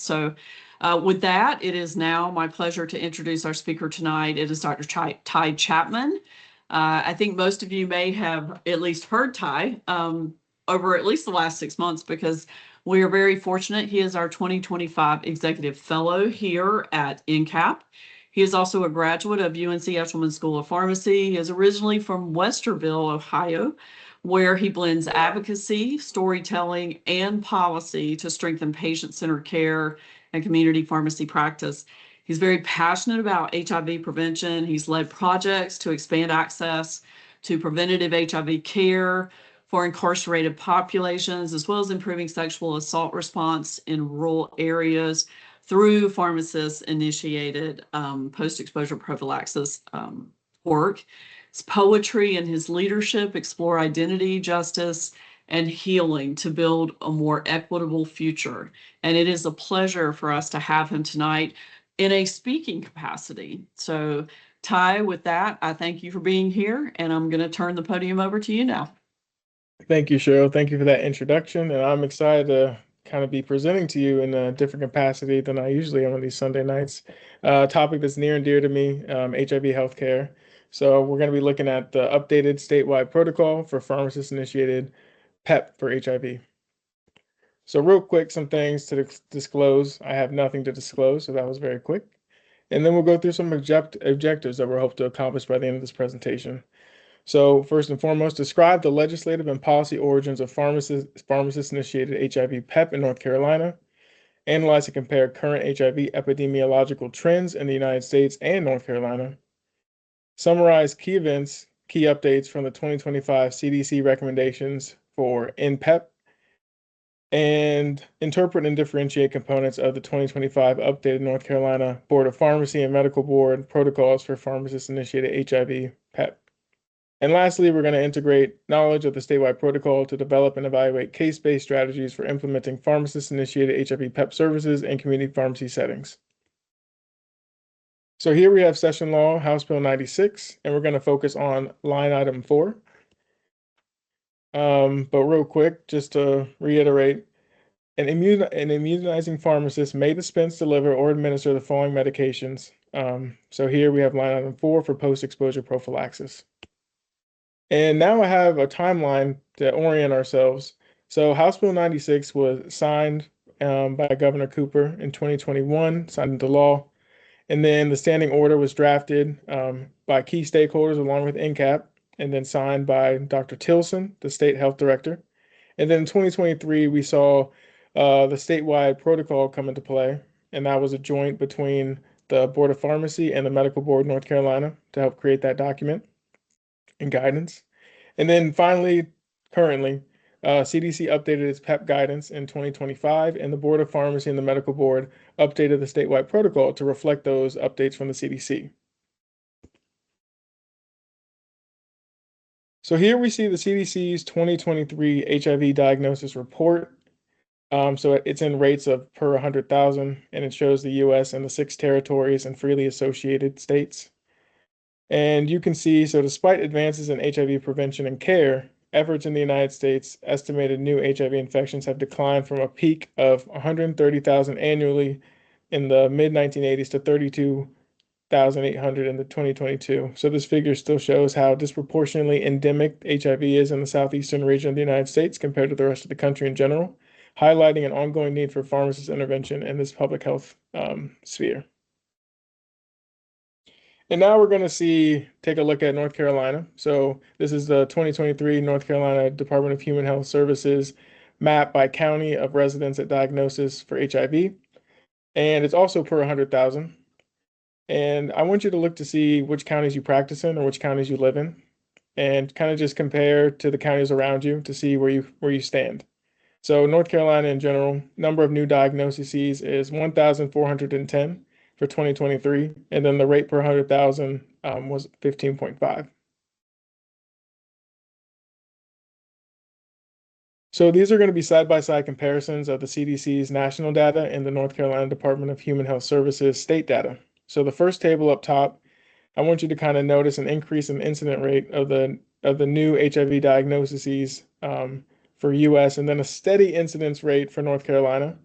So with that, it is now my pleasure to introduce our speaker tonight. It is Dr. Ty Chapman. I think most of you may have at least heard Ty over at least the last 6 months, because we are very fortunate. He is our 2025 Executive Fellow here at NCAP. He is also a graduate of UNC Eshelman School of Pharmacy. He is originally from Westerville, Ohio, where he blends advocacy, storytelling, and policy to strengthen patient-centered care and community pharmacy practice. He's very passionate about HIV prevention. He's led projects to expand access to preventative HIV care for incarcerated populations, as well as improving sexual assault response in rural areas through Pharmacist-Initiated post-exposure prophylaxis work. His poetry and his leadership explore identity, justice, and healing to build a more equitable future. And it is a pleasure for us to have him tonight in a speaking capacity. So Ty, with that, I thank you for being here, and I'm going to turn the podium over to you now. Thank you, Cheryl. Thank you for that introduction. And I'm excited to kind of be presenting to you in a different capacity than I usually am on these Sunday nights. Topic that's near and dear to me, HIV healthcare. So we're going to be looking at the updated statewide protocol for pharmacist-initiated PEP for HIV. So real quick, some things to disclose. I have nothing to disclose, so that was very quick. And then we'll go through some objectives that we're hoping to accomplish by the end of this presentation. So first and foremost, describe the legislative and policy origins of pharmacist-initiated HIV PEP in North Carolina. Analyze and compare current HIV epidemiological trends in the United States and North Carolina. Summarize key events, key updates from the 2025 CDC recommendations for PEP, and interpret and differentiate components of the 2025 updated North Carolina Board of Pharmacy and Medical Board protocols for pharmacist-initiated HIV PEP. And lastly, we're going to integrate knowledge of the statewide protocol to develop and evaluate case-based strategies for implementing pharmacist-initiated HIV PEP services in community pharmacy settings. So here we have Session Law, House Bill 96, and we're going to focus on line item 4. But real quick, just to reiterate, an immunizing pharmacist may dispense, deliver, or administer the following medications. So here we have line item 4 for post-exposure prophylaxis. And now I have a timeline to orient ourselves. So House Bill 96 was signed by Governor Cooper in 2021, signed into law. And then the standing order was drafted by key stakeholders along with NCAP, and then signed by Dr. Tilson, the state health director. And then in 2023, we saw the statewide protocol come into play. And that was a joint between the Board of Pharmacy and the Medical Board of North Carolina to help create that document and guidance. And then finally, currently, CDC updated its PEP guidance in 2025, and the Board of Pharmacy and the Medical Board updated the statewide protocol to reflect those updates from the CDC. So here we see the CDC's 2023 HIV diagnosis report. So it's in rates of per 100,000, and it shows the US and the 6 territories and freely associated states. And you can see, so despite advances in HIV prevention and care, efforts in the United States, estimated new HIV infections have declined from a peak of 130,000 annually in the mid-1980s to 32,800 in the 2022. So this figure still shows how disproportionately endemic HIV is in the southeastern region of the United States compared to the rest of the country in general, highlighting an ongoing need for pharmacist intervention in this public health sphere. And now we're going to take a look at North Carolina. So this is the 2023 North Carolina Department of Human Health Services map by county of residents at diagnosis for HIV. And it's also per 100,000. And I want you to look to see which counties you practice in or which counties you live in, and kind of just compare to the counties around you to see where you stand. So North Carolina in general, number of new diagnoses is 1,410. For 2023, and then the rate per 100,000 was 15.5. So these are going to be side-by-side comparisons of the CDC's national data and the North Carolina Department of Human Health Services state data. So the first table up top, I want you to kind of notice an increase in incident rate of the new HIV diagnoses for US, and then a steady incidence rate for North Carolina.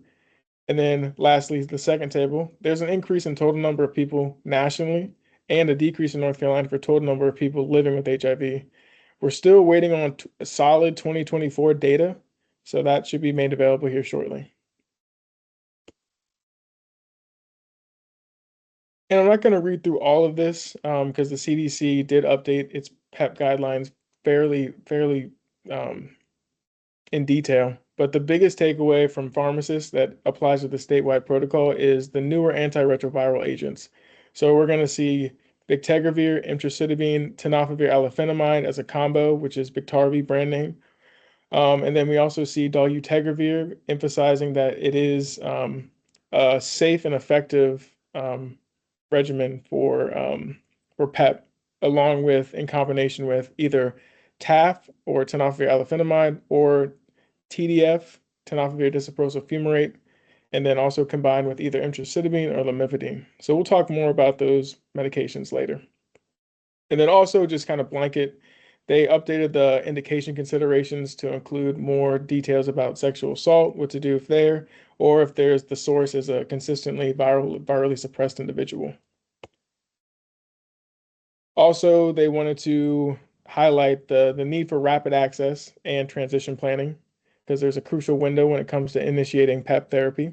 And then lastly, the second table, there's an increase in total number of people nationally and a decrease in North Carolina for total number of people living with HIV. We're still waiting on solid 2024 data, so that should be made available here shortly. And I'm not going to read through all of this because the CDC did update its PEP guidelines fairly in detail. But the biggest takeaway from pharmacists that applies to the statewide protocol is the newer antiretroviral agents. So we're going to see bictegravir, emtricitabine, tenofovir, alafenamide as a combo, which is Biktarvy brand name. And then we also see dolutegravir, emphasizing that it is a safe and effective regimen for PEP, along with in combination with either TAF or tenofovir alafenamide or TDF, tenofovir disoprosyl fumarate, and then also combined with either emtricitabine or lamivudine. So we'll talk more about those medications later. And then also just kind of blanket, they updated the indication considerations to include more details about sexual assault, what to do if there, or if there's the source is a consistently virally suppressed individual. Also, they wanted to highlight the need for rapid access and transition planning because there's a crucial window when it comes to initiating PEP therapy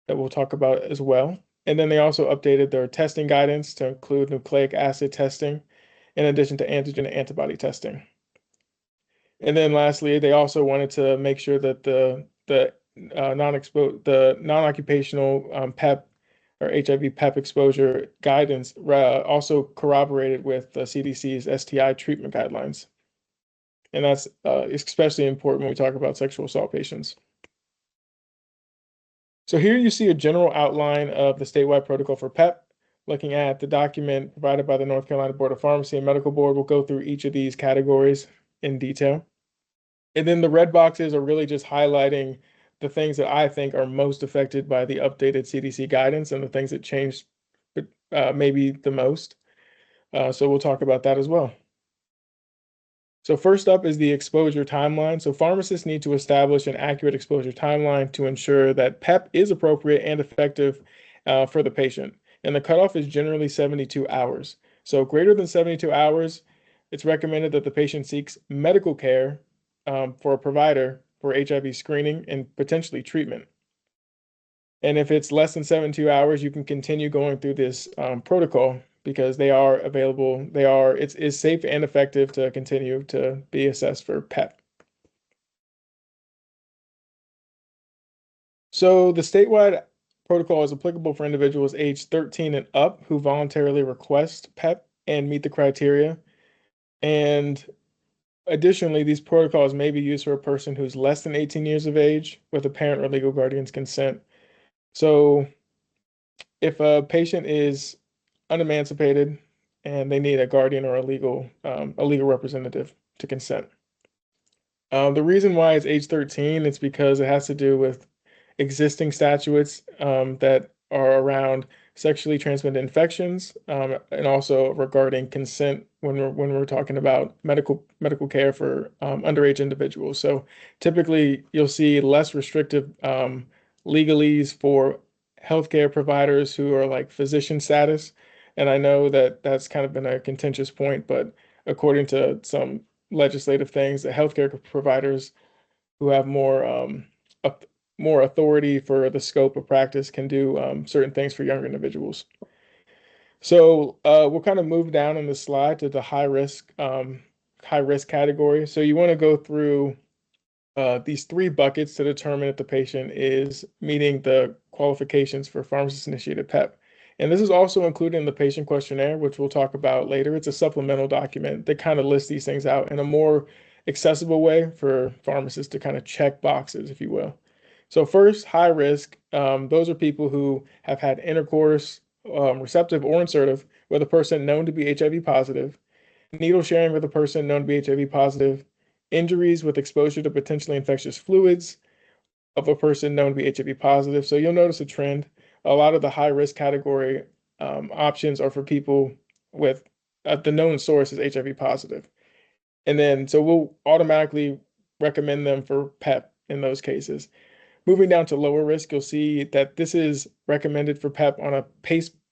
that we'll talk about as well. And then they also updated their testing guidance to include nucleic acid testing in addition to antigen and antibody testing. And then lastly, they also wanted to make sure that the non-occupational PEP or HIV PEP exposure guidance also corroborated with the CDC's STI treatment guidelines. And that's especially important when we talk about sexual assault patients. So here you see a general outline of the statewide protocol for PEP. Looking at the document provided by the North Carolina Board of Pharmacy and Medical Board, we'll go through each of these categories in detail. And then the red boxes are really just highlighting the things that I think are most affected by the updated CDC guidance and the things that changed maybe the most. So we'll talk about that as well. So first up is the exposure timeline. So pharmacists need to establish an accurate exposure timeline to ensure that PEP is appropriate and effective for the patient. And the cutoff is generally 72 hours. So greater than 72 hours, it's recommended that the patient seeks medical care for a provider for HIV screening and potentially treatment. And if it's less than 72 hours, you can continue going through this protocol because they are available. It's safe and effective to continue to be assessed for PEP. So the statewide protocol is applicable for individuals aged 13 and up who voluntarily request PEP and meet the criteria. And additionally, these protocols may be used for a person who's less than 18 years of age with a parent or legal guardian's consent. So if a patient is unemancipated and they need a guardian or a legal representative to consent. The reason why it's age 13 is because it has to do with existing statutes that are around sexually transmitted infections and also regarding consent when we're talking about medical care for underage individuals. So typically you'll see less restrictive legalese for healthcare providers who are like physician status. And I know that that's kind of been a contentious point, but according to some legislative things, the healthcare providers who have more authority for the scope of practice can do certain things for younger individuals. So we'll kind of move down on the slide to the high risk category. So you want to go through these three buckets to determine if the patient is meeting the qualifications for pharmacist-initiated PEP. And this is also included in the patient questionnaire, which we'll talk about later. It's a supplemental document that kind of lists these things out in a more accessible way for pharmacists to kind of check boxes, if you will. So first, high risk, those are people who have had intercourse, receptive or insertive, with a person known to be HIV positive, needle sharing with a person known to be HIV positive, injuries with exposure to potentially infectious fluids of a person known to be HIV positive. So you'll notice a trend. A lot of the high risk category options are for people with the known source is HIV positive. And then, so we'll automatically recommend them for PEP in those cases. Moving down to lower risk, you'll see that this is recommended for PEP on a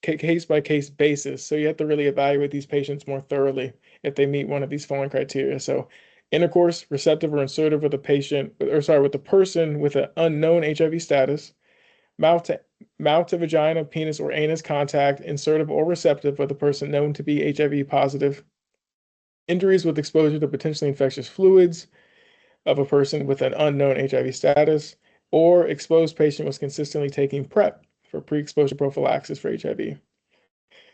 case-by-case basis. So you have to really evaluate these patients more thoroughly if they meet one of these following criteria. So intercourse, receptive or insertive with a patient, or sorry, with a person with an unknown HIV status, mouth to vagina, penis, or anus contact, insertive or receptive with a person known to be HIV positive, injuries with exposure to potentially infectious fluids of a person with an unknown HIV status, or exposed patient was consistently taking PrEP for pre-exposure prophylaxis for HIV.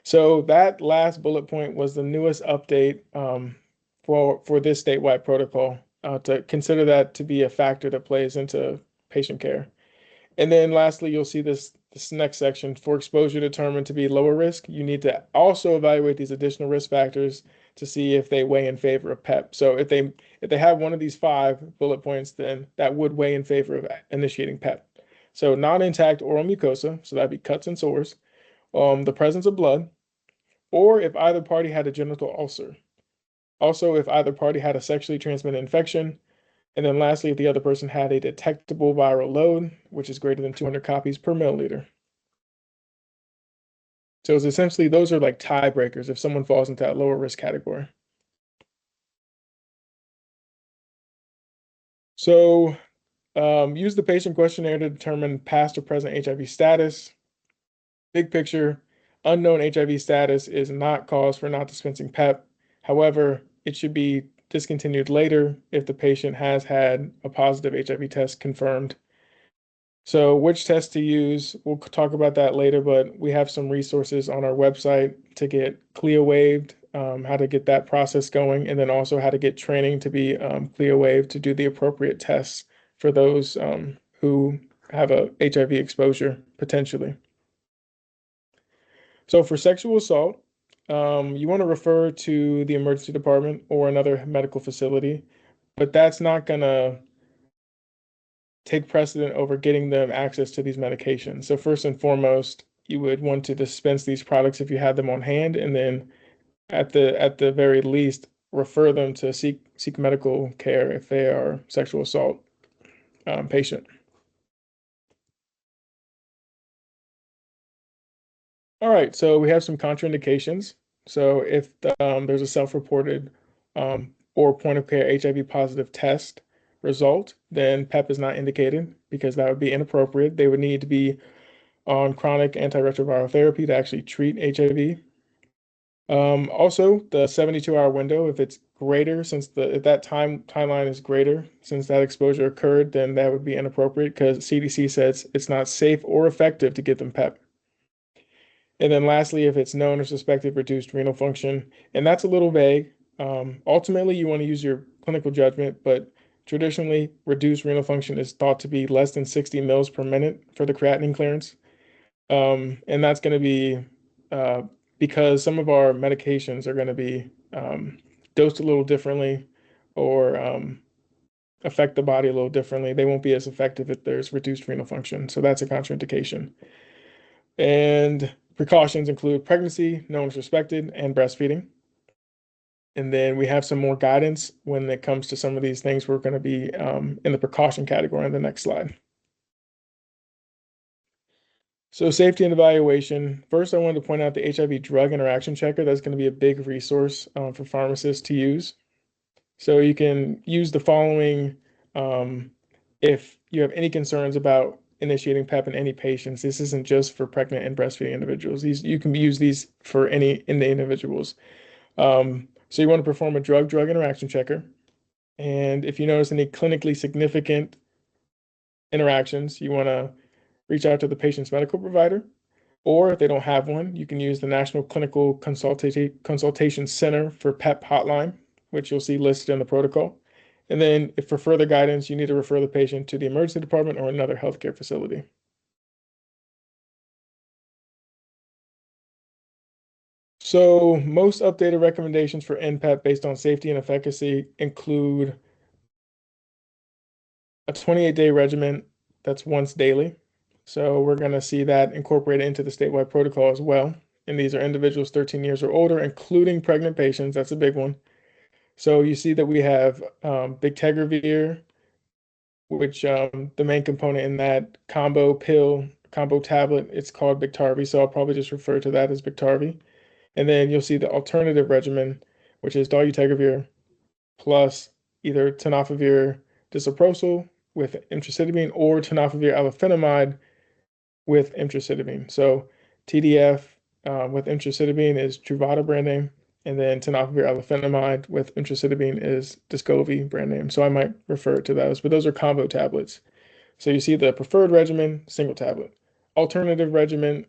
So that last bullet point was the newest update for this statewide protocol to consider that to be a factor that plays into patient care. And then lastly, you'll see this next section for exposure determined to be lower risk. You need to also evaluate these additional risk factors to see if they weigh in favor of PEP. So if they have one of these 5 bullet points, then that would weigh in favor of initiating PEP. So non-intact oral mucosa, so that'd be cuts and sores, the presence of blood, or if either party had a genital ulcer. Also, if either party had a sexually transmitted infection, and then lastly, if the other person had a detectable viral load, which is greater than 200 copies per milliliter. So it's essentially, those are like tiebreakers if someone falls into that lower risk category. So use the patient questionnaire to determine past or present HIV status. Big picture, unknown HIV status is not cause for not dispensing PEP. However, it should be discontinued later if the patient has had a positive HIV test confirmed. So which test to use, we'll talk about that later, but we have some resources on our website to get CLIA waived, how to get that process going, and then also how to get training to be CLIA waived to do the appropriate tests for those who have a HIV exposure potentially. So for sexual assault, you want to refer to the emergency department or another medical facility, but that's not going to take precedent over getting them access to these medications. So first and foremost, you would want to dispense these products if you had them on hand, and then at the very least, refer them to seek medical care if they are sexual assault patient. All right, so we have some contraindications. So if there's a self-reported or point of care HIV positive test result, then PEP is not indicated because that would be inappropriate. They would need to be on chronic antiretroviral therapy to actually treat HIV. Also, the 72-hour window, if it's greater, if that timeline is greater since that exposure occurred, then that would be inappropriate because CDC says it's not safe or effective to give them PEP. And then lastly, if it's known or suspected reduced renal function, and that's a little vague. Ultimately, you want to use your clinical judgment, but traditionally, reduced renal function is thought to be less than 60 mils per minute for the creatinine clearance. And that's going to be because some of our medications are going to be dosed a little differently or affect the body a little differently. They won't be as effective if there's reduced renal function. So that's a contraindication. And precautions include pregnancy, known as suspected, and breastfeeding. And then we have some more guidance when it comes to some of these things. We're going to be in the precaution category on the next slide. So safety and evaluation. First, I wanted to point out the HIV drug interaction checker. That's going to be a big resource for pharmacists to use. So you can use the following if you have any concerns about initiating PEP in any patients. This isn't just for pregnant and breastfeeding individuals. You can use these for any in the individuals. So you want to perform a drug interaction checker. And if you notice any clinically significant interactions, you want to reach out to the patient's medical provider. Or if they don't have one, you can use the National Clinical Consultation Center for PEP hotline, which you'll see listed in the protocol. And then if for further guidance, you need to refer the patient to the emergency department or another healthcare facility. So most updated recommendations for NPEP based on safety and efficacy include a 28-day regimen that's once daily. So we're going to see that incorporated into the statewide protocol as well. And these are individuals 13 years or older, including pregnant patients. That's a big one. So you see that we have bictegravir, which the main component in that combo tablet, it's called Biktarvy. So I'll probably just refer to that as Biktarvy. And then you'll see the alternative regimen, which is dolutegravir plus either tenofovir disoprosyl with emtricitabine or tenofovir alafenamide with emtricitabine. So TDF with emtricitabine is Truvada brand name, and then tenofovir alafenamide with emtricitabine is Descovy brand name. So I might refer to those, but those are combo tablets. So you see the preferred regimen, single tablet. Alternative regimen,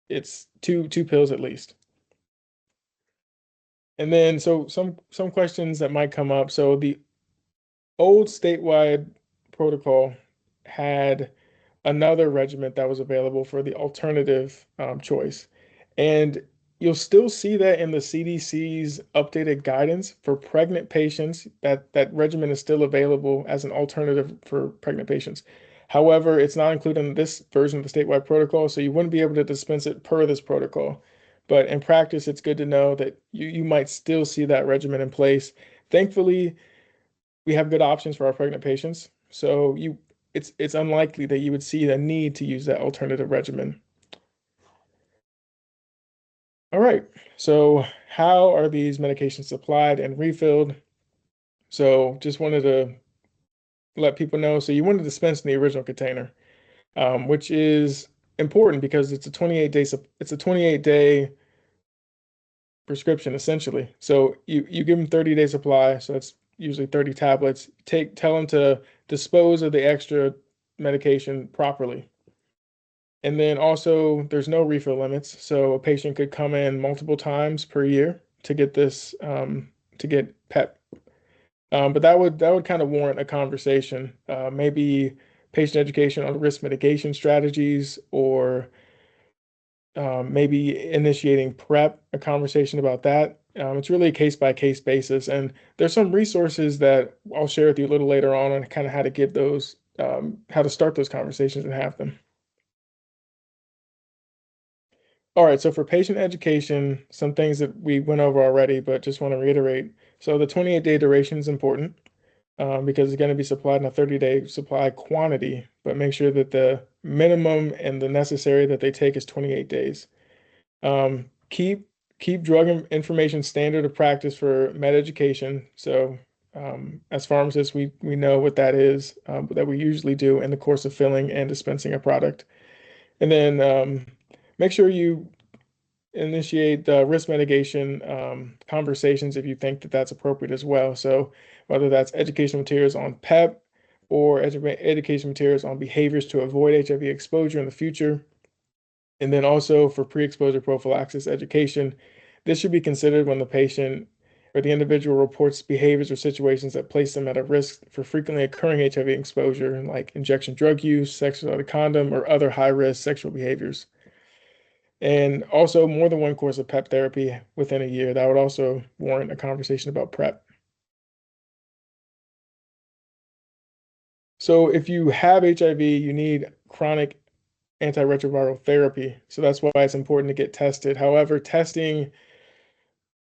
it's two pills at least. And then so some questions that might come up. So the old statewide protocol had another regiment that was available for the alternative choice. And you'll still see that in the CDC's updated guidance for pregnant patients, that regimen is still available as an alternative for pregnant patients. However, it's not included in this version of the statewide protocol, so you wouldn't be able to dispense it per this protocol. But in practice, it's good to know that you might still see that regimen in place. Thankfully, we have good options for our pregnant patients. So it's unlikely that you would see the need to use that alternative regimen. All right, so how are these medications supplied and refilled? So just wanted to let people know. So you want to dispense in the original container, which is important because it's a 28-day prescription essentially. So you give them 30-day supply, so that's usually 30 tablets. Tell them to dispose of the extra medication properly. And then also there's no refill limits, so a patient could come in multiple times per year to get this to get PEP. But that would kind of warrant a conversation, maybe patient education on risk mitigation strategies, or maybe initiating PrEP, a conversation about that. It's really a case by case basis, and there's some resources that I'll share with you a little later on kind of how to give those, how to start those conversations and have them. All right, so for patient education, some things that we went over already, but just want to reiterate. So the 28-day duration is important because it's going to be supplied in a 30-day supply quantity, but make sure that the minimum and the necessary that they take is 28 days. Keep drug information standard of practice for med education. So as pharmacists, we know what that is, that we usually do in the course of filling and dispensing a product. And then make sure you initiate risk mitigation conversations if you think that that's appropriate as well. So whether that's educational materials on PEP or education materials on behaviors to avoid HIV exposure in the future. And then also for pre-exposure prophylaxis education, this should be considered when the patient or the individual reports behaviors or situations that place them at a risk for frequently occurring HIV exposure, like injection drug use, sex without a condom, or other high-risk sexual behaviors. And also more than one course of PEP therapy within a year. That would also warrant a conversation about PrEP. So if you have HIV, you need chronic antiretroviral therapy. So that's why it's important to get tested. However, testing,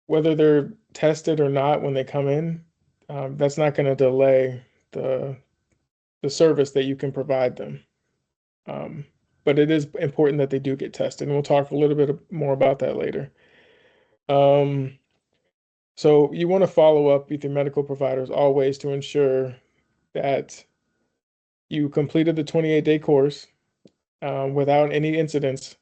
whether they're tested or not when they come in, that's not going to delay the service that you can provide them. But it is important that they do get tested, and we'll talk a little bit more about that later. So you want to follow up with your medical providers always to ensure that you completed the 28-day course without any incidents.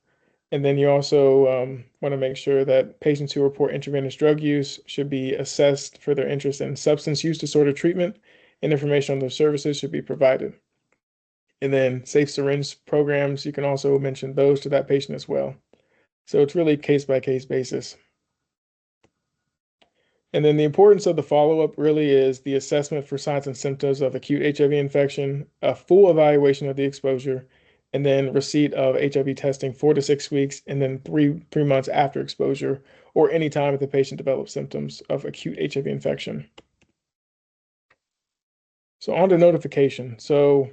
And then you also want to make sure that patients who report intravenous drug use should be assessed for their interest in substance use disorder treatment, and information on those services should be provided. And then safe syringe programs, you can also mention those to that patient as well. So it's really case by case basis. And then the importance of the follow-up really is the assessment for signs and symptoms of acute HIV infection, a full evaluation of the exposure, and then receipt of HIV testing 4 to 6 weeks, and then three months after exposure, or any time that the patient develops symptoms of acute HIV infection. So on to notification. So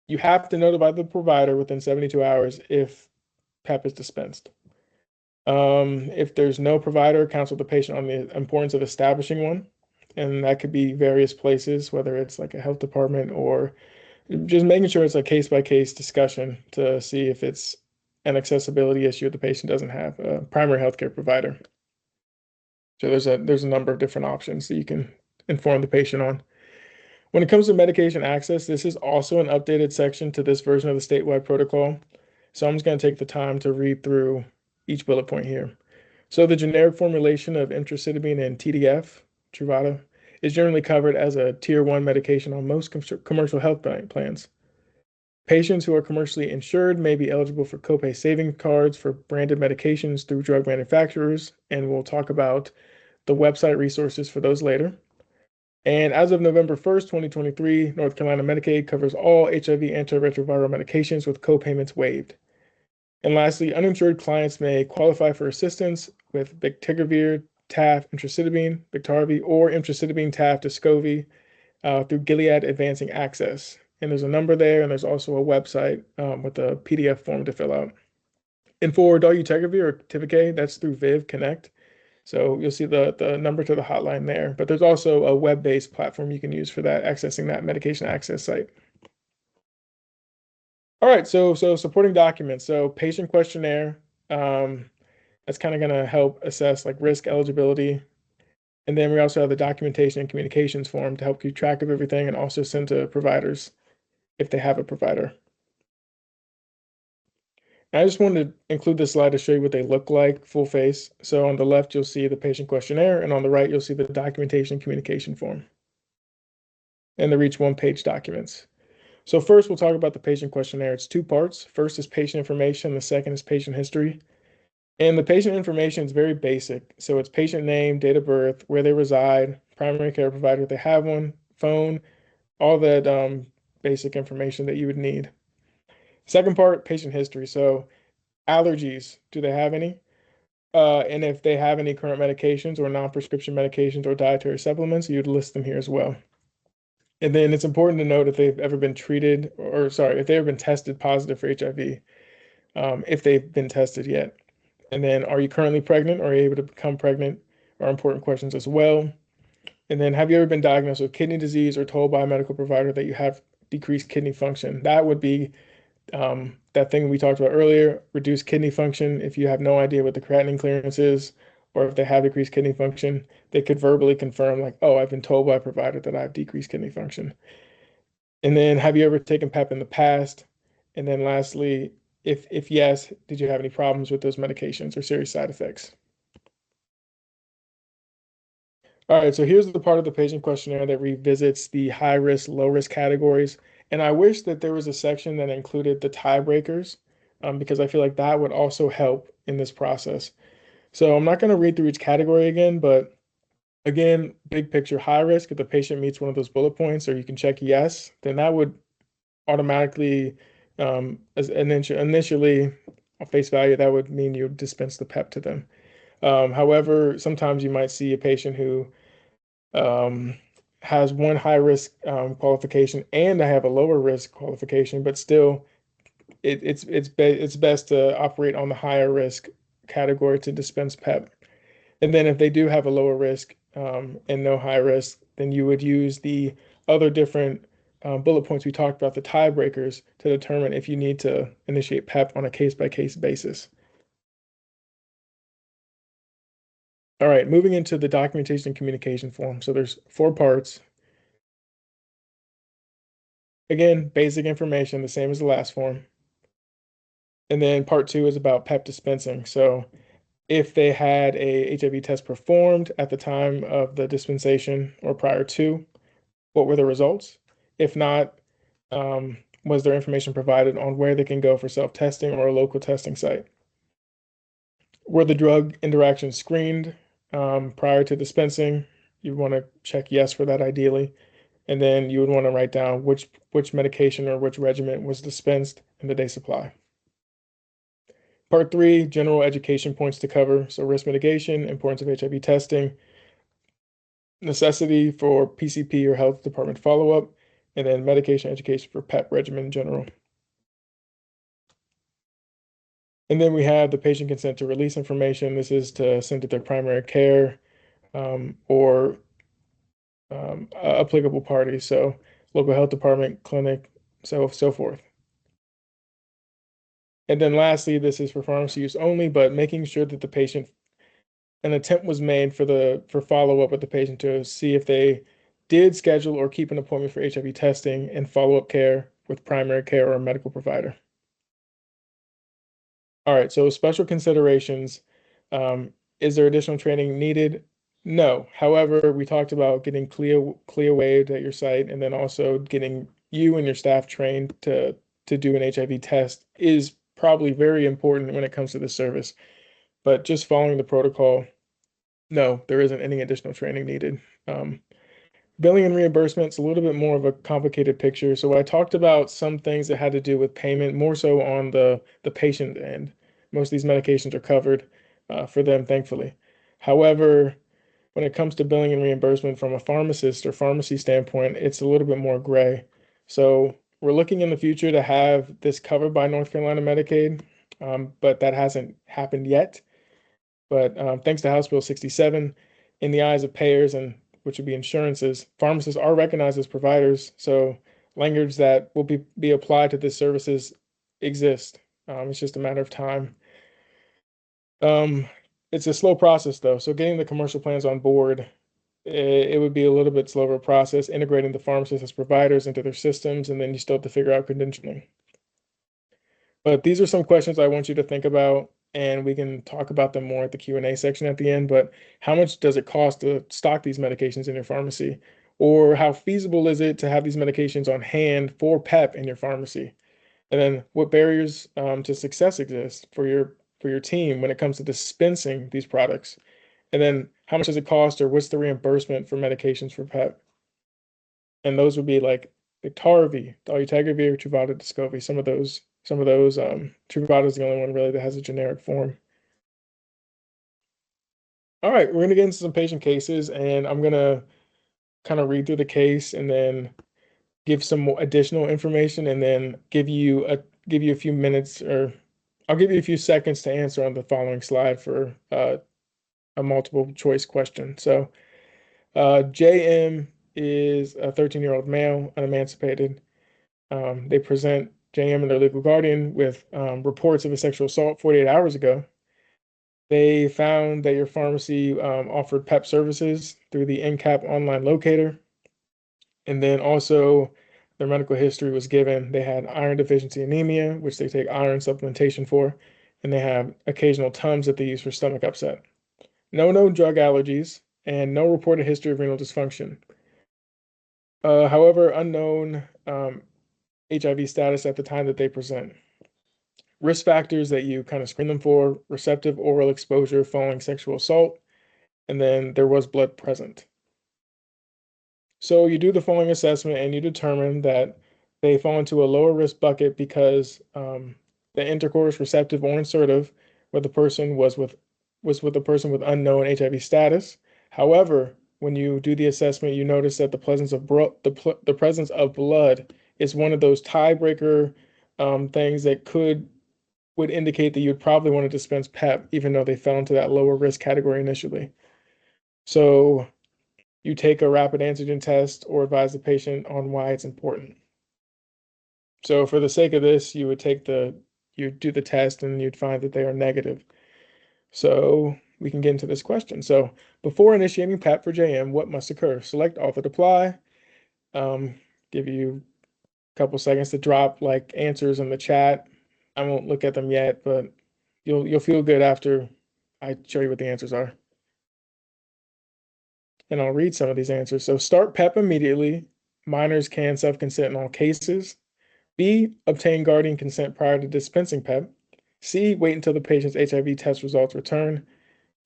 you have to notify the provider within 72 hours if PEP is dispensed. If there's no provider, counsel the patient on the importance of establishing one. And that could be various places, whether it's like a health department or just making sure it's a case by case discussion to see if it's an accessibility issue the patient doesn't have a primary healthcare provider. So there's a number of different options that you can inform the patient on. When it comes to medication access, this is also an updated section to this version of the statewide protocol. So I'm just going to take the time to read through each bullet point here. So the generic formulation of emtricitabine and TDF, Truvada, is generally covered as a tier 1 medication on most commercial health plans. Patients who are commercially insured may be eligible for copay savings cards for branded medications through drug manufacturers, and we'll talk about the website resources for those later. And as of November 1st, 2023, North Carolina Medicaid covers all HIV antiretroviral medications with copayments waived. And lastly, uninsured clients may qualify for assistance with bictegravir, TAF, emtricitabine, Biktarvy, or emtricitabine, TAF, Descovy through Gilead Advancing Access. And there's a number there, and there's also a website with a PDF form to fill out. And for dolutegravir or Tivicay, that's through Viv Connect. So you'll see the number to the hotline there. But there's also a web-based platform you can use for that, accessing that medication access site. All right, so supporting documents. So patient questionnaire, that's kind of going to help assess like risk eligibility. And then we also have the documentation and communications form to help keep track of everything and also send to providers if they have a provider. I just wanted to include this slide to show you what they look like full face. So on the left, you'll see the patient questionnaire, and on the right, you'll see the documentation and communication form. And they're each one-page documents. So first, we'll talk about the patient questionnaire. It's two parts. First is patient information. The second is patient history. And the patient information is very basic. So it's patient name, date of birth, where they reside, primary care provider if they have one, phone, all that basic information that you would need. Second part, patient history. So allergies, do they have any? And if they have any current medications or non-prescription medications or dietary supplements, you'd list them here as well. And then it's important to note if they've ever been treated, or sorry, if they've ever been tested positive for HIV, if they've been tested yet. And then, are you currently pregnant or are you able to become pregnant? Are important questions as well. And then, have you ever been diagnosed with kidney disease or told by a medical provider that you have decreased kidney function? That would be that thing we talked about earlier, reduced kidney function. If you have no idea what the creatinine clearance is, or if they have decreased kidney function, they could verbally confirm, like, oh, I've been told by a provider that I have decreased kidney function. And then, have you ever taken PEP in the past? And then lastly, if yes, did you have any problems with those medications or serious side effects? All right, so here's the part of the patient questionnaire that revisits the high risk, low risk categories. And I wish that there was a section that included the tiebreakers, because I feel like that would also help in this process. So I'm not going to read through each category again, but again, big picture, high risk, if the patient meets one of those bullet points, or you can check yes, then that would automatically, initially, on face value, that would mean you dispense the PEP to them. However, sometimes you might see a patient who has one high risk qualification and I have a lower risk qualification, but still, it's best to operate on the higher risk category to dispense PEP. And then if they do have a lower risk and no high risk, then you would use the other different bullet points we talked about, the tiebreakers, to determine if you need to initiate PEP on a case-by-case basis. All right, moving into the documentation and communication form. So there's 4 parts. Again, basic information, the same as the last form. And then part 2 is about PEP dispensing. So if they had a HIV test performed at the time of the dispensation or prior to, what were the results? If not, was there information provided on where they can go for self-testing or a local testing site? Were the drug interactions screened prior to dispensing? You want to check yes for that ideally. And then you would want to write down which medication or which regimen was dispensed in the day supply. Part 3, general education points to cover. So risk mitigation, importance of HIV testing, necessity for PCP or health department follow-up, and then medication education for PEP regimen in general. And then we have the patient consent to release information. This is to send to their primary care or applicable parties. So local health department, clinic, so forth. And then lastly, this is for pharmacy use only, but making sure that the patient, an attempt was made for follow-up with the patient to see if they did schedule or keep an appointment for HIV testing and follow-up care with primary care or a medical provider. All right, so special considerations. Is there additional training needed? No. However, we talked about getting CLIA waived at your site, and then also getting you and your staff trained to do an HIV test is probably very important when it comes to this service. But just following the protocol, no, there isn't any additional training needed. Billing and reimbursement's a little bit more of a complicated picture. So I talked about some things that had to do with payment, more so on the patient end. Most of these medications are covered for them, thankfully. However, when it comes to billing and reimbursement from a pharmacist or pharmacy standpoint, it's a little bit more gray. So we're looking in the future to have this covered by North Carolina Medicaid, but that hasn't happened yet. But thanks to House Bill 67, in the eyes of payers and which would be insurances, pharmacists are recognized as providers. So language that will be applied to this services exist. It's just a matter of time. It's a slow process though. So getting the commercial plans on board, it would be a little bit slower process, integrating the pharmacists as providers into their systems, and then you still have to figure out conditioning. But these are some questions I want you to think about, and we can talk about them more at the Q&A section at the end. But how much does it cost to stock these medications in your pharmacy? Or how feasible is it to have these medications on hand for PEP in your pharmacy? And then what barriers to success exist for your team when it comes to dispensing these products? And then how much does it cost, or what's the reimbursement for medications for PEP? And those would be like Biktarvy, dolutegravir, Truvada, Descovy, some of those. Truvada is the only one really that has a generic form. All right, we're gonna get into some patient cases, and I'm gonna kind of read through the case and then give some more additional information, and then give you a few minutes, or I'll give you a few seconds to answer on the following slide for a multiple choice question. So JM is a 13-year-old male, unemancipated. They present JM and their legal guardian with reports of a sexual assault 48 hours ago. They found that your pharmacy offered PEP services through the NCAP online locator. And then also their medical history was given. They had iron deficiency anemia, which they take iron supplementation for, and they have occasional Tums that they use for stomach upset. No known drug allergies, and no reported history of renal dysfunction. However, unknown HIV status at the time that they present. Risk factors that you kind of screen them for: receptive oral exposure following sexual assault, and then there was blood present. So you do the following assessment and you determine that they fall into a lower risk bucket because the intercourse, receptive or insertive, where the person was with a person with unknown HIV status. However, when you do the assessment, you notice that the presence of blood is one of those tiebreaker things that would indicate that you'd probably want to dispense PEP, even though they fell into that lower risk category initially. So you take a rapid antigen test or advise the patient on why it's important. So for the sake of this, you do the test and you'd find that they are negative. So we can get into this question. So before initiating PEP for JM, what must occur? Select author apply. Give you a couple seconds to drop like answers in the chat. I won't look at them yet, but you'll feel good after I show you what the answers are. And I'll read some of these answers. So start PEP immediately. Minors can self-consent in all cases. B, obtain guardian consent prior to dispensing PEP. C, wait until the patient's HIV test results return.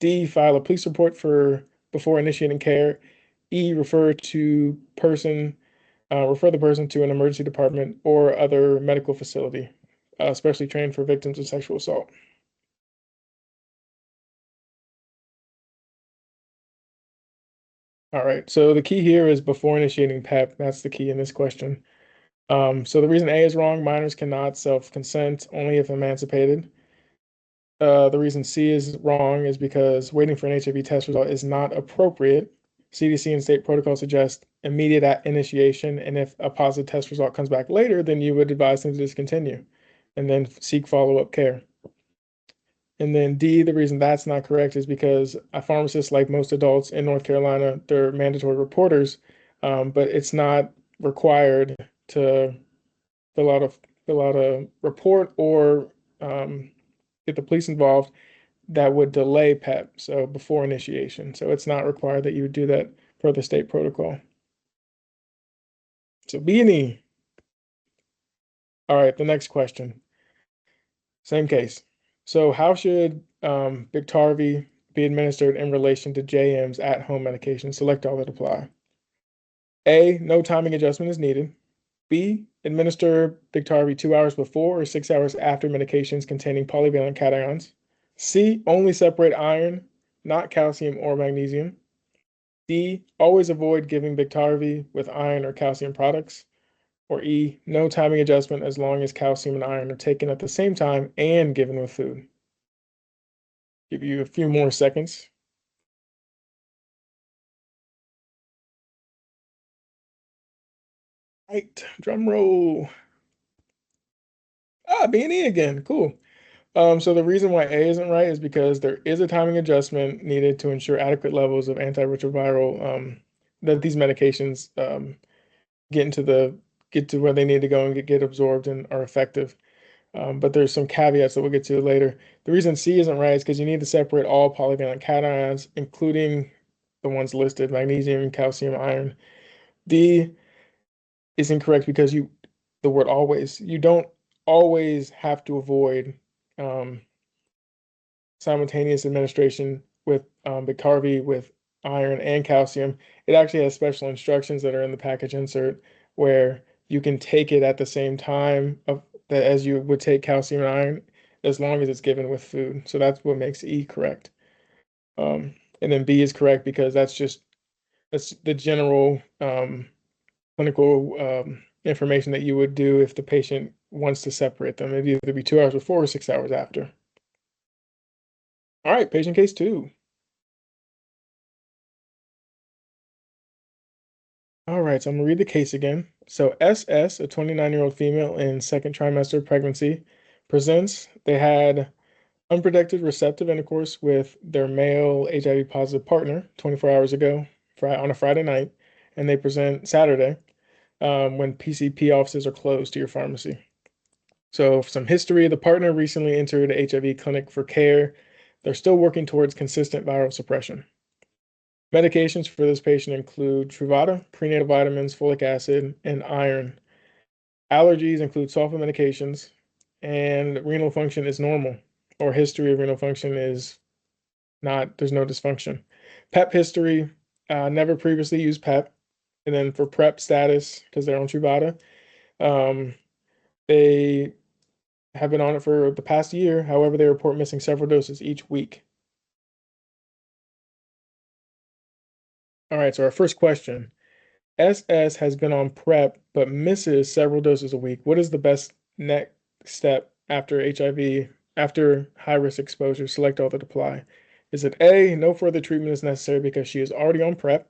D, file a police report before initiating care. E, refer the person to an emergency department or other medical facility, especially trained for victims of sexual assault. All right, so the key here is before initiating PEP. That's the key in this question. So the reason A is wrong: minors cannot self-consent, only if emancipated. The reason C is wrong is because waiting for an HIV test result is not appropriate. CDC and state protocol suggest immediate initiation, and if a positive test result comes back later, then you would advise them to discontinue and then seek follow-up care. And then D, the reason that's not correct is because a pharmacist, like most adults in North Carolina, they're mandatory reporters, but it's not required to fill out a report or get the police involved that would delay PEP, so before initiation. So it's not required that you would do that per the state protocol. So B and E. All right, the next question. Same case. So how should Biktarvy be administered in relation to JM's at-home medication? Select all that apply. A, no timing adjustment is needed. B, administer Biktarvy 2 hours before or 6 hours after medications containing polyvalent cations. C, only separate iron, not calcium or magnesium. D, always avoid giving Biktarvy with iron or calcium products. Or E, no timing adjustment as long as calcium and iron are taken at the same time and given with food. Give you a few more seconds. Right, drum roll. B and E again, cool. So the reason why A isn't right is because there is a timing adjustment needed to ensure adequate levels of antiretroviral, that these medications get to where they need to go and get absorbed and are effective. But there's some caveats that we'll get to later. The reason C isn't right is because you need to separate all polyvalent cations, including the ones listed, magnesium, calcium, iron. D is incorrect because the word always, you don't always have to avoid um, simultaneous administration with Biktarvy with iron and calcium. It actually has special instructions that are in the package insert where you can take it at the same time as you would take calcium and iron, as long as it's given with food. So that's what makes E correct. And then B is correct because that's the general clinical information that you would do if the patient wants to separate them. It'd either be 2 hours before or 6 hours after. All right, patient case 2. All right, so I'm gonna read the case again. So SS, a 29-year-old female in second trimester pregnancy, presents. They had unprotected receptive intercourse with their male HIV positive partner 24 hours ago on a Friday night, and they present Saturday when PCP offices are closed to your pharmacy. So some history, the partner recently entered a HIV clinic for care. They're still working towards consistent viral suppression. Medications for this patient include Truvada, prenatal vitamins, folic acid, and iron. Allergies include sulfa medications, and renal function is normal, or history of renal function is not, there's no dysfunction. PEP history, never previously used PEP. And then for PrEP status, because they're on Truvada, they have been on it for the past year. However, they report missing several doses each week. All right, so our first question. SS has been on PrEP but misses several doses a week. What is the best next step after HIV, after high-risk exposure? Select all that apply. Is it A, no further treatment is necessary because she is already on PrEP?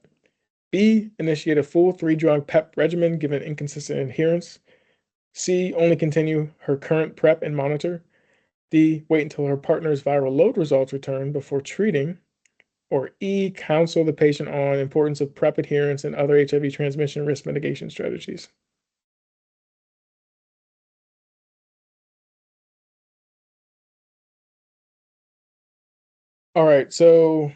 B, initiate a full 3-drug PEP regimen given inconsistent adherence? C, only continue her current PrEP and monitor? D, wait until her partner's viral load results return before treating? Or E, counsel the patient on importance of PrEP adherence and other HIV transmission risk mitigation strategies. All right, so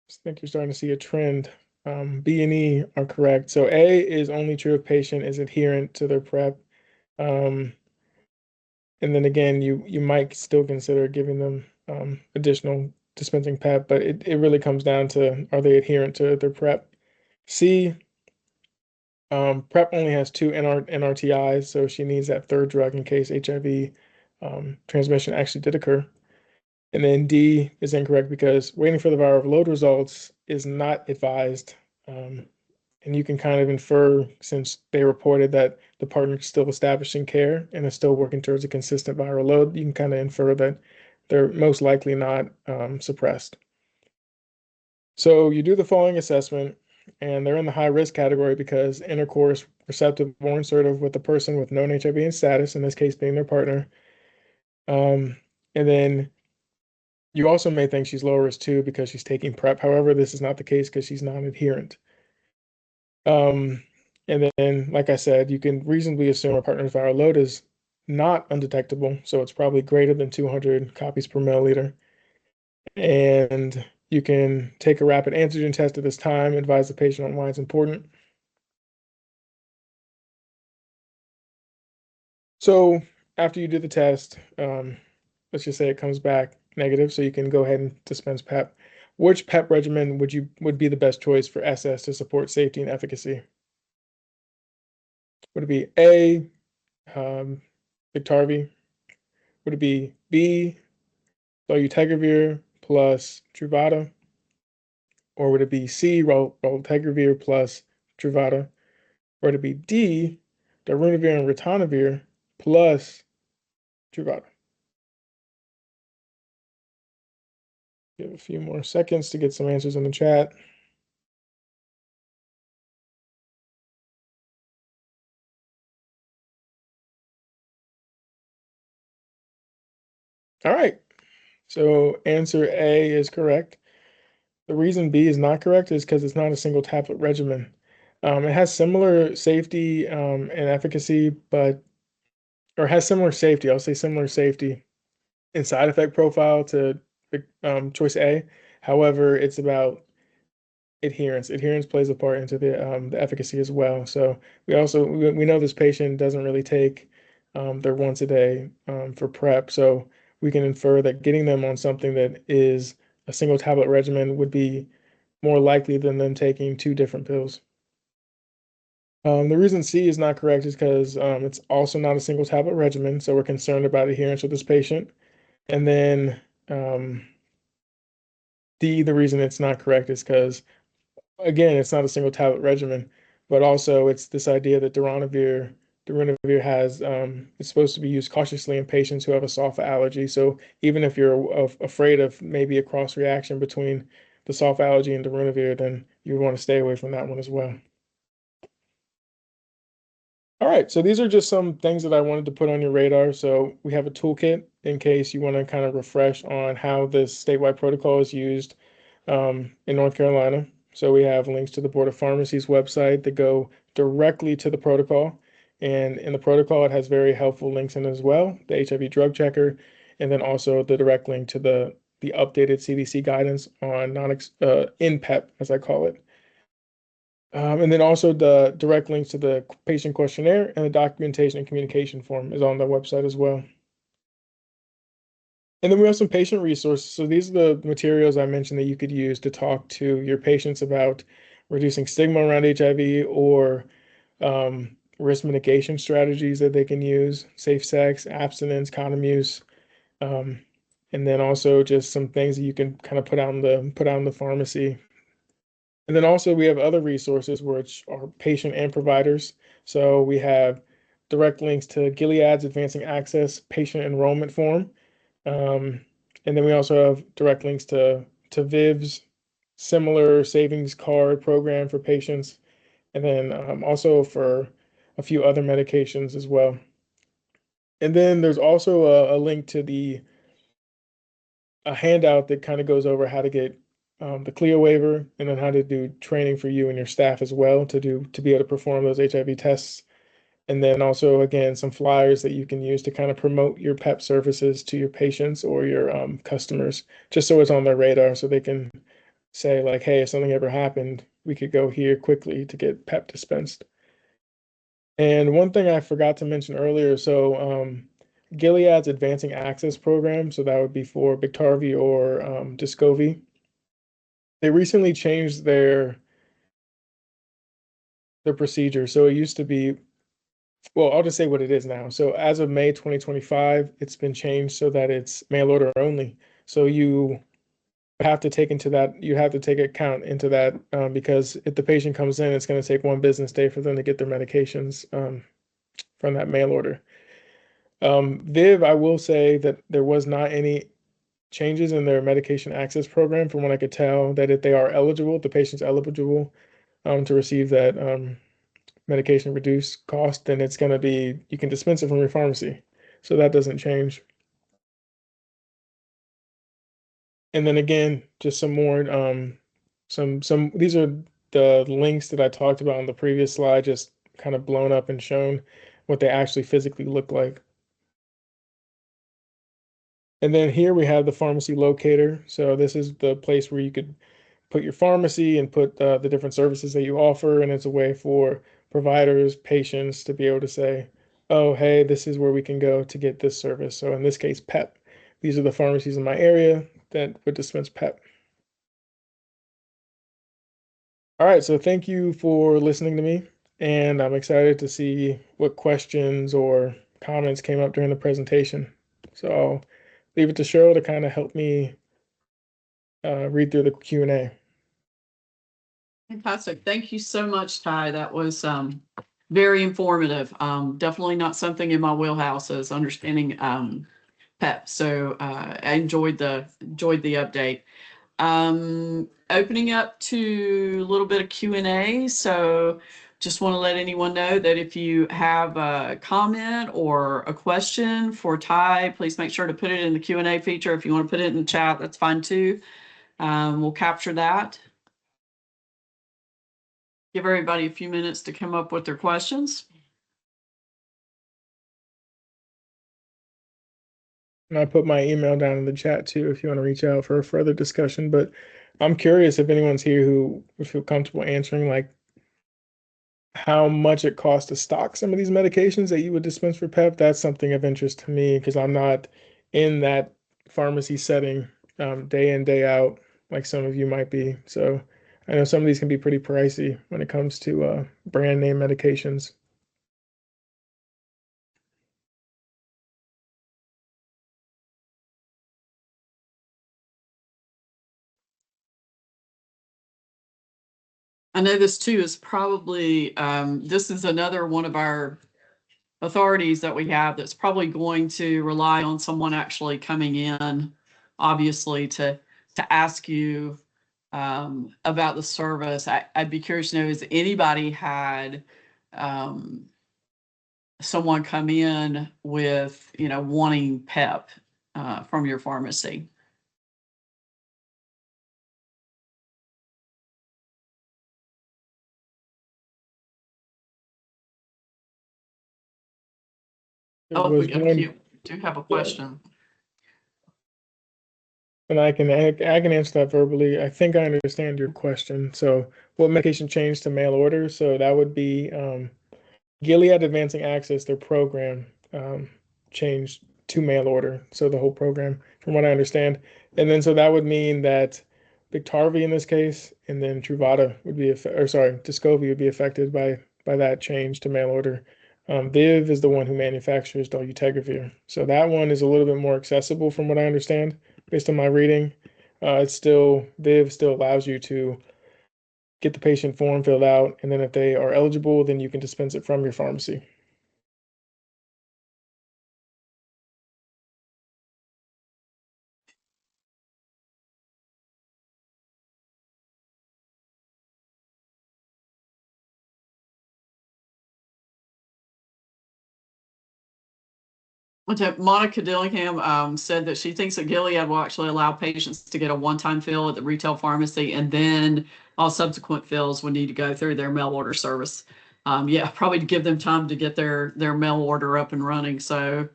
I think you're starting to see a trend. B and E are correct. So A is only true if patient is adherent to their PrEP. And then again, you might still consider giving them additional dispensing PEP, but it really comes down to, are they adherent to their PrEP? C, PrEP only has 2 NRTIs, so she needs that 3rd drug in case HIV transmission actually did occur. And then D is incorrect because waiting for the viral load results is not advised. And you can kind of infer, since they reported that the partner is still establishing care and is still working towards a consistent viral load, you can kind of infer that they're most likely not suppressed. So you do the following assessment, and they're in the high risk category because intercourse, receptive or insertive with a person with known HIV and status, in this case being their partner. And then you also may think she's low risk too because she's taking PrEP. However, this is not the case because she's non-adherent. And then, like I said, you can reasonably assume a partner's viral load is not undetectable, so it's probably greater than 200 copies per milliliter. And you can take a rapid antigen test at this time, advise the patient on why it's important. So after you do the test, let's just say it comes back negative, so you can go ahead and dispense PEP. Which PEP regimen would be the best choice for SS to support safety and efficacy? Would it be A, Biktarvy? Would it be B, dolutegravir plus Truvada? Or would it be C, raltegravir plus Truvada? Or would it be D, darunavir and ritonavir plus Truvada? Give a few more seconds to get some answers in the chat. All right, so answer A is correct. The reason B is not correct is because it's not a single tablet regimen. It has similar safety and efficacy, or has similar safety, I'll say similar safety and side effect profile to choice A. However, it's about adherence. Adherence plays a part into the efficacy as well. So we know this patient doesn't really take their once a day for PrEP. So we can infer that getting them on something that is a single tablet regimen would be more likely than them taking two different pills. The reason C is not correct is because it's also not a single tablet regimen. So we're concerned about adherence with this patient. And then D, the reason it's not correct is because, again, it's not a single tablet regimen, but also it's this idea that darunavir has, it's supposed to be used cautiously in patients who have a sulfa allergy. So even if you're afraid of maybe a cross reaction between the sulfa allergy and darunavir, then you want to stay away from that one as well. All right, so these are just some things that I wanted to put on your radar. So we have a toolkit in case you want to kind of refresh on how this statewide protocol is used in North Carolina. So we have links to the Board of Pharmacy's website that go directly to the protocol. And in the protocol, it has very helpful links in as well, the HIV drug checker, and then also the direct link to the updated CDC guidance on in PEP, as I call it. And then also the direct links to the patient questionnaire and the documentation and communication form is on the website as well. And then we have some patient resources. So these are the materials I mentioned that you could use to talk to your patients about reducing stigma around HIV or risk mitigation strategies that they can use, safe sex, abstinence, condom use, and then also just some things that you can kind of put out in the pharmacy. And then also we have other resources which are patient and providers. So we have direct links to Gilead's Advancing Access patient enrollment form. And then we also have direct links to Viv's similar savings card program for patients, and then also for a few other medications as well. And then there's also a link to a handout that kind of goes over how to get the CLIA waiver and then how to do training for you and your staff as well to be able to perform those HIV tests. And then also, again, some flyers that you can use to kind of promote your PEP services to your patients or your customers, just so it's on their radar so they can say like, hey, if something ever happened, we could go here quickly to get PEP dispensed. And one thing I forgot to mention earlier, so Gilead's Advancing Access program, so that would be for Biktarvy or Descovy. They recently changed their procedure. So it used to be, well, I'll just say what it is now. So as of May 2025, it's been changed so that it's mail order only. So you have to take account into that because if the patient comes in, it's going to take one business day for them to get their medications from that mail order. Viv, I will say that there was not any changes in their medication access program, from what I could tell, that if they are eligible, the patient's eligible to receive that medication reduced cost, then it's going to be, you can dispense it from your pharmacy. So that doesn't change. And then again, just some more, these are the links that I talked about on the previous slide, just kind of blown up and shown what they actually physically look like. And then here we have the pharmacy locator. So this is the place where you could put your pharmacy and put the different services that you offer. And it's a way for providers, patients to be able to say, oh, hey, this is where we can go to get this service. So in this case, PEP. These are the pharmacies in my area that would dispense PEP. All right, so thank you for listening to me. And I'm excited to see what questions or comments came up during the presentation. So I'll leave it to Cheryl to kind of help me read through the Q&A. Fantastic. Thank you so much, Ty. That was very informative. Definitely not something in my wheelhouse is understanding PEP. So I enjoyed the update. Opening up to a little bit of Q&A. So just want to let anyone know that if you have a comment or a question for Ty, please make sure to put it in the Q&A feature. If you want to put it in the chat, that's fine too. We'll capture that. Give everybody a few minutes to come up with their questions. And I put my email down in the chat too if you want to reach out for a further discussion. But I'm curious if anyone's here who would feel comfortable answering like how much it costs to stock some of these medications that you would dispense for PEP. That's something of interest to me because I'm not in that pharmacy setting day in, day out, like some of you might be. So I know some of these can be pretty pricey when it comes to brand name medications. I know this too is probably, this is another one of our authorities that we have that's probably going to rely on someone actually coming in, obviously, to ask you about the service. I'd be curious to know, has anybody had someone come in with, wanting PEP from your pharmacy? There Oh, was we one, do have a yeah, question. and I can answer that verbally. I think I understand your question. So what medication changed to mail order? So that would be Gilead Advancing Access, their program changed to mail order. So the whole program, from what I understand. And then so that would mean that Biktarvy in this case, and then Truvada would be, Descovy would be affected by that change to mail order. Viv is the one who manufactures dolutegravir. So that one is a little bit more accessible from what I understand, based on my reading. Viv still allows you to get the patient form filled out, and then if they are eligible, then you can dispense it from your pharmacy. Monica Dillingham said that she thinks that Gilead will actually allow patients to get a one-time fill at the retail pharmacy, and then all subsequent fills would need to go through their mail order service. Yeah, probably to give them time to get their mail order up and running. So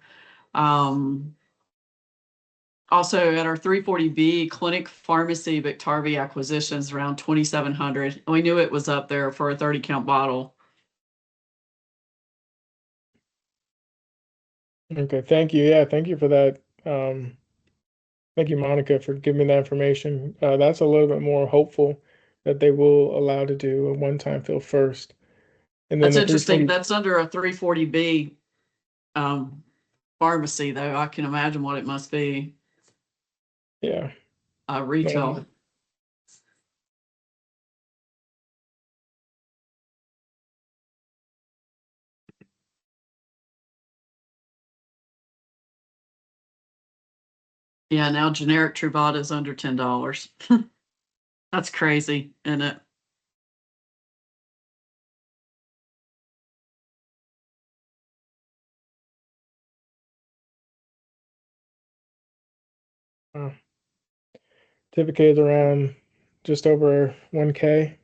also at our 340B clinic pharmacy, Biktarvy acquisitions around 2,700. We knew it was up there for a 30 count bottle. Okay, thank you. Yeah, thank you for that. Thank you, Monica, for giving me that information. That's a little bit more hopeful that they will allow to do a one-time fill first. And then That's the interesting. 340, That's under a 340B pharmacy, though. I can imagine what it must be. yeah. Retail. Yeah, now generic Truvada is under $10. That's crazy, isn't it? Wow. Tivicay is around just over 1K.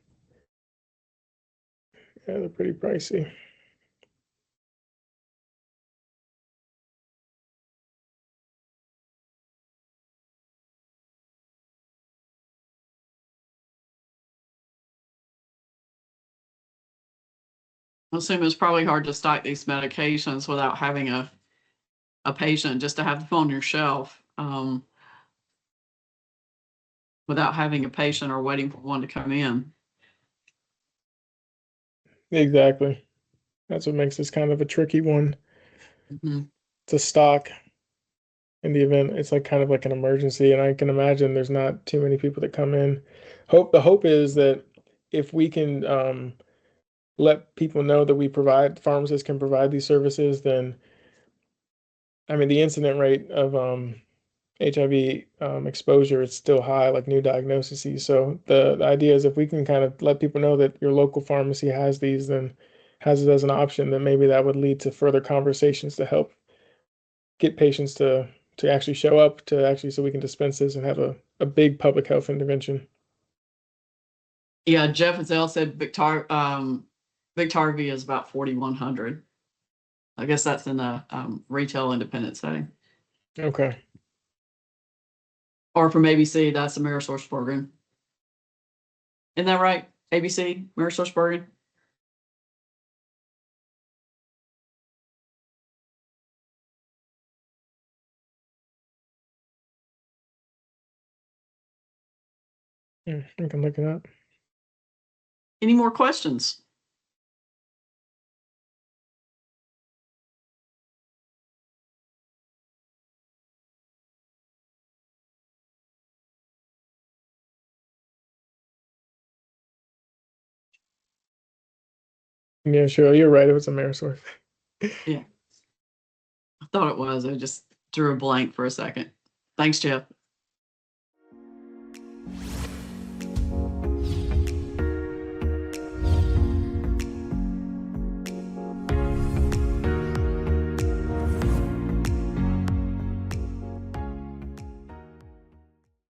Yeah, they're pretty pricey. I assume it's probably hard to stock these medications without having a patient, just to have them on your shelf, without having a patient or waiting for one to come in. Exactly. That's what makes this kind of a tricky one Mm-hmm. to stock in the event it's like kind of like an emergency. And I can imagine there's not too many people that come in. The hope is that if we can let people know that pharmacists can provide these services, then I mean the incident rate of HIV exposure is still high, like new diagnoses. So the idea is if we can kind of let people know that your local pharmacy has these, then has it as an option, then maybe that would lead to further conversations to help get patients to actually show up to actually so we can dispense this and have a big public health intervention. Yeah, Jeff Azell said Victarvia is about 4,100. I guess that's in a retail independent setting. Okay. Or from ABC, that's AmerisourceBergen. Isn't that right? ABC, AmerisourceBergen? I can look it up. Any more questions? Yeah, sure. You're right. It was Amerisource. Yeah, I thought it was. I just drew a blank for a second. Thanks, Jeff.